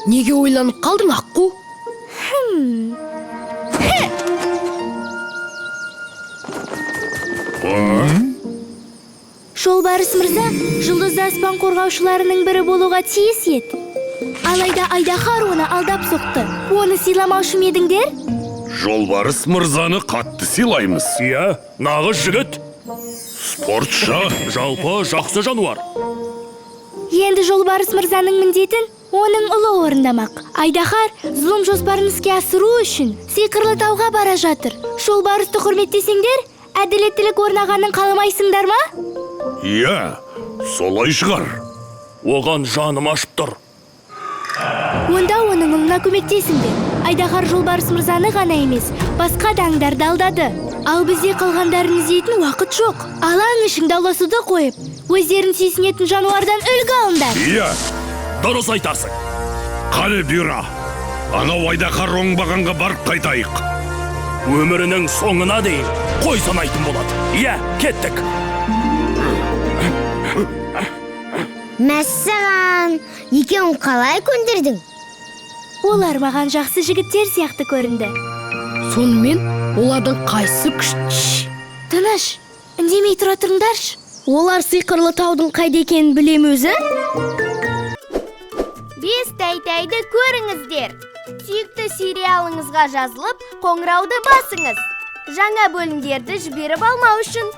Неге ойланып қалдың, Аққу? Жолбарыс мырза жұлдызды аспан қорғаушыларының бірі болуға тиіс еді. Алайда Айдаһар оны алдап соқты. Оны сыйламаушы ма едіңдер? Жолбарыс мырзаны қатты сыйлаймыз. Иә, нағыз жігіт. Спортшы. Жалпы жақсы жануар. Енді Жолбарыс мырзаның міндетін оның ұлы орындамақ. Айдаһар зұлым жоспарын іске асыру үшін сиқырлы тауға бара жатыр. Жолбарысты құрметтесеңдер, әділеттілік орнағанын қаламайсыңдар ма? Иә, солай шығар. Оған жаным ашып тұр. Онда оның ұлына көмектесіңдер. Айдаһар Жолбарыс мырзаны ғана емес, басқа да аңдарды алдады. Ал бізде қалғандарын іздейтін уақыт жоқ. Алаң ішің дауласуды қойып, өздерін сүйсінетін жануардан үлгі алыңдар. Иә, Дұрыс айтарсың. қане бұйра. Анау Айдаһар оңбағанға барып қайтайық. Өмірінің соңына дейін қой санайтын болады. Иә, кеттік. Мәссаған, екеуін қалай көндірдің? Олар маған жақсы жігіттер сияқты көрінді. Сонымен олардың қайсы күшті? Тыныш, үндемей тұра тұрыңдаршы. Олар сиқырлы таудың қайда екенін білем өзі? Бес тәйтәйді көріңіздер. Сүйікті сериалыңызға жазылып, қоңырауды басыңыз. Жаңа бөлімдерді жіберіп алмау үшін.